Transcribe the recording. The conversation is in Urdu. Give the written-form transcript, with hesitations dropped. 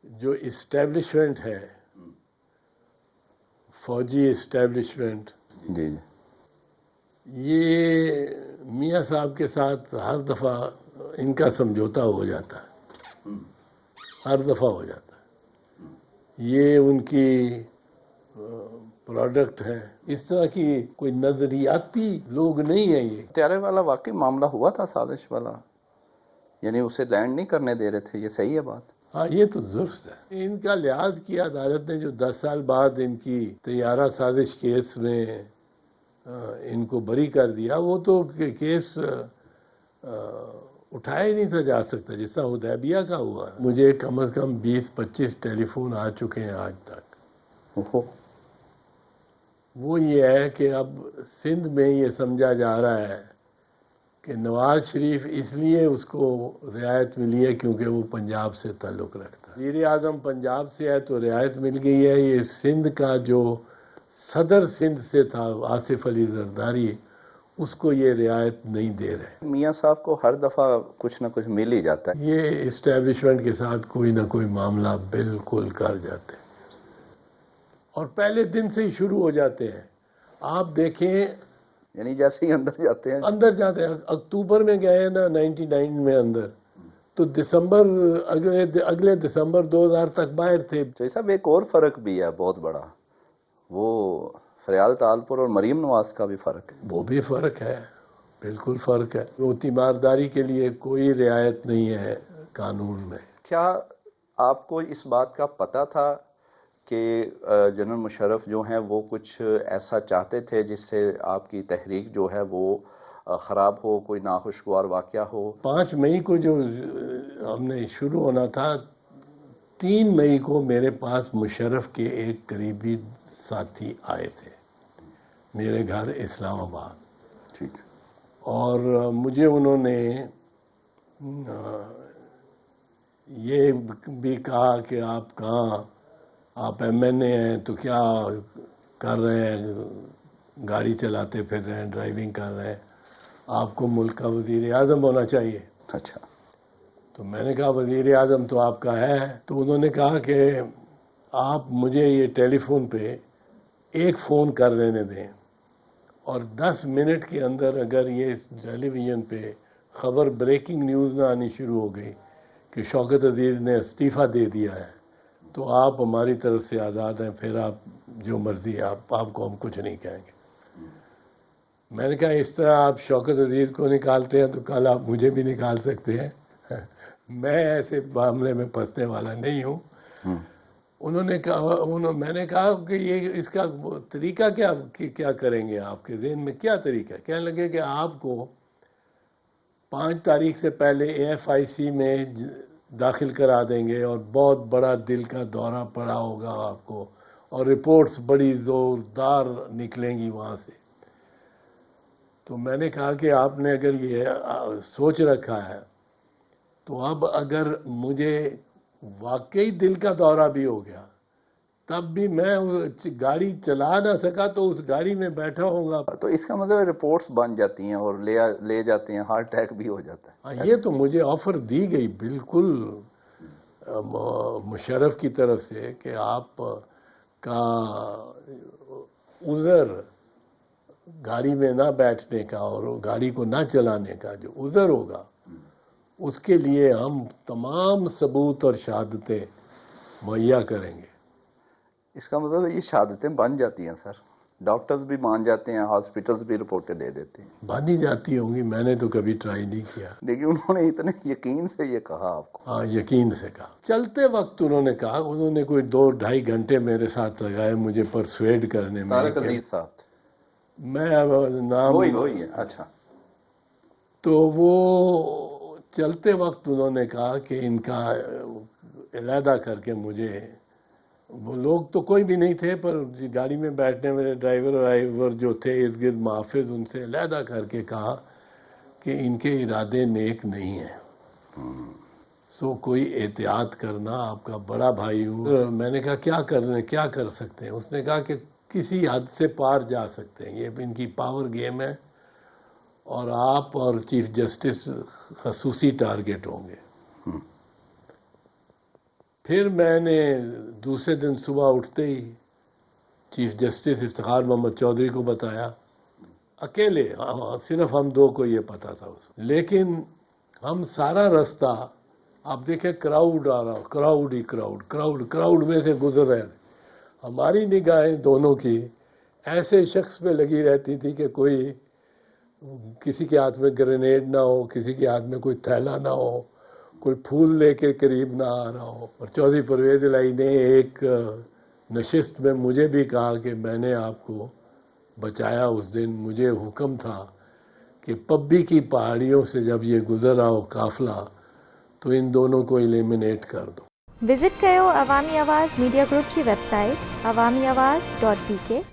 جو اسٹیبلشمنٹ ہے، فوجی اسٹیبلشمنٹ، جی یہ میاں صاحب کے ساتھ ہر دفعہ ان کا سمجھوتا ہو جاتا ہے، ہر دفعہ ہو جاتا ہے. یہ ان کی پروڈکٹ ہے. اس طرح کی کوئی نظریاتی لوگ نہیں ہیں. یہ ہتھیارے والا واقعی معاملہ ہوا تھا، سازش والا، یعنی اسے لینڈ نہیں کرنے دے رہے تھے، یہ صحیح ہے بات؟ ہاں، یہ تو درست ہے. ان کا لحاظ کیا عدالت نے، جو 10 سال بعد ان کی طیارہ سازش کیس میں ان کو بری کر دیا. وہ تو کیس اٹھایا ہی نہیں تھا جا سکتا، جس طرح حدیبیہ کا ہوا. مجھے کم از کم 20-25 ٹیلی فون آ چکے ہیں آج تک. وہ یہ ہے کہ اب سندھ میں یہ سمجھا جا رہا ہے کہ نواز شریف اس لیے اس کو رعایت ملی ہے کیونکہ وہ پنجاب سے تعلق رکھتا ہے. وزیر اعظم پنجاب سے ہے تو رعایت مل گئی ہے. یہ سندھ کا جو صدر سندھ سے تھا آصف علی زرداری، اس کو یہ رعایت نہیں دے رہے. میاں صاحب کو ہر دفعہ کچھ نہ کچھ مل ہی جاتا ہے. یہ اسٹیبلشمنٹ کے ساتھ کوئی نہ کوئی معاملہ بالکل کر جاتے ہیں، اور پہلے دن سے ہی شروع ہو جاتے ہیں. آپ دیکھیں، یعنی جیسے ہی اندر جاتے ہیں. اندر جاتے ہیں. اکتوبر میں گئے نا 99 میں اندر، تو دسمبر اگلے دسمبر 2000 تک باہر تھے. تو صاحب ایک اور فرق بھی ہے بہت بڑا، وہ فریال تالپور اور مریم نواز کا بھی فرق ہے. وہ بھی فرق ہے، بالکل فرق ہے. وہ تیمارداری کے لیے کوئی رعایت نہیں ہے قانون میں. کیا آپ کو اس بات کا پتہ تھا کہ جنرل مشرف جو ہیں وہ کچھ ایسا چاہتے تھے جس سے آپ کی تحریک جو ہے وہ خراب ہو، کوئی ناخوشگوار واقعہ ہو؟ 5 مئی کو جو ہم نے شروع ہونا تھا، 3 مئی کو میرے پاس مشرف کے ایک قریبی ساتھی آئے تھے میرے گھر اسلام آباد. ٹھیک. اور مجھے انہوں نے یہ بھی کہا کہ آپ کہاں، آپ ایم این اے ہیں تو کیا کر رہے ہیں، گاڑی چلاتے پھر رہے ہیں، ڈرائیونگ کر رہے ہیں، آپ کو ملک کا وزیر اعظم ہونا چاہیے. اچھا. تو میں نے کہا وزیر اعظم تو آپ کا ہے. تو انہوں نے کہا کہ آپ مجھے یہ ٹیلی فون پہ ایک فون کر لینے دیں، اور 10 منٹ کے اندر اگر یہ ٹیلی ویژن پہ خبر بریکنگ نیوز نہ آنی شروع ہو گئی کہ شوکت عزیز نے استعفیٰ دے دیا ہے، تو آپ ہماری طرف سے آزاد ہیں، پھر آپ جو مرضی، آپ کو ہم کچھ نہیں کہیں گے. میں نے کہا اس طرح آپ شوکت عزیز کو نکالتے ہیں تو کل آپ مجھے بھی نکال سکتے ہیں. میں ایسے معاملے میں پھنسنے والا نہیں ہوں. انہوں نے کہا، میں نے کہا کہ یہ اس کا طریقہ کیا کریں گے، آپ کے ذہن میں کیا طریقہ ہے؟ کہنے لگے کہ آپ کو 5 تاریخ سے پہلے AFIC میں داخل کرا دیں گے، اور بہت بڑا دل کا دورہ پڑا ہوگا آپ کو، اور رپورٹس بڑی زوردار نکلیں گی وہاں سے. تو میں نے کہا کہ آپ نے اگر یہ سوچ رکھا ہے تو اب اگر مجھے واقعی دل کا دورہ بھی ہو گیا، تب بھی میں گاڑی چلا نہ سکا تو اس گاڑی میں بیٹھا ہوگا. تو اس کا مطلب رپورٹس بن جاتی ہیں اور لے جاتے ہیں، ہارٹ اٹیک بھی ہو جاتا ہے. یہ تو مجھے آفر دی گئی بالکل مشرف کی طرف سے کہ آپ کا عذر گاڑی میں نہ بیٹھنے کا اور گاڑی کو نہ چلانے کا جو عذر ہوگا، اس کے لیے ہم تمام ثبوت اور شہادتیں مہیا کریں گے. اس کا مطلب یہ شہادتیں بن جاتی ہیں سر، ڈاکٹرز بھی مان جاتے ہیں، ہاسپٹلز بھی رپورٹیں دے دیتے ہیں. بن ہی جاتی ہوں گی، میں نے تو کبھی ٹرائی نہیں کیا. لیکن انہوں نے اتنے یقین سے یہ کہا آپ کو؟ ہاں، یقین سے کہا. چلتے وقت انہوں نے کہا، انہوں نے کوئی 2-2.5 گھنٹے میرے ساتھ لگائے مجھے پرسویڈ کرنے میں. طارق عزیز صاحب میں نام وہی ہے. اچھا. تو وہ چلتے وقت انہوں نے کہا کہ ان کا علیحدہ کر کے مجھے، وہ لوگ تو کوئی بھی نہیں تھے، پر گاڑی میں بیٹھنے والے ڈرائیور جو تھے ارد گرد محافظ، ان سے علیحدہ کر کے کہا کہ ان کے ارادے نیک نہیں ہیں، سو کوئی احتیاط کرنا، آپ کا بڑا بھائی ہوں. میں نے کہا کیا کر سکتے ہیں؟ اس نے کہا کہ کسی حد سے پار جا سکتے ہیں، یہ ان کی پاور گیم ہے، اور آپ اور چیف جسٹس خصوصی ٹارگٹ ہوں گے. پھر میں نے دوسرے دن صبح اٹھتے ہی چیف جسٹس افتخار محمد چودھری کو بتایا، اکیلے، صرف ہم دو کو یہ پتا تھا اس میں. لیکن ہم سارا رستہ، آپ دیکھیں کراؤڈ آ رہا، کراؤڈ ہی کراؤڈ میں سے گزر رہے تھے. ہماری نگاہیں دونوں کی ایسے شخص پہ لگی رہتی تھی کہ کوئی کسی کے ہاتھ میں گرینیڈ نہ ہو، کسی کے ہاتھ میں کوئی تھیلا نہ ہو، کوئی پھول لے کے قریب نہ آ رہا ہو. اور چودھری پرویز الہی نے ایک نشست میں مجھے بھی کہا کہ میں نے آپ کو بچایا. اس دن مجھے حکم تھا کہ پبی کی پہاڑیوں سے جب یہ گزر رہا ہو قافلہ تو ان دونوں کو ایلیمنیٹ کر دو. وزٹ کرو عوامی آواز میڈیا گروپ کی ویب سائٹ awamiawaz.pk.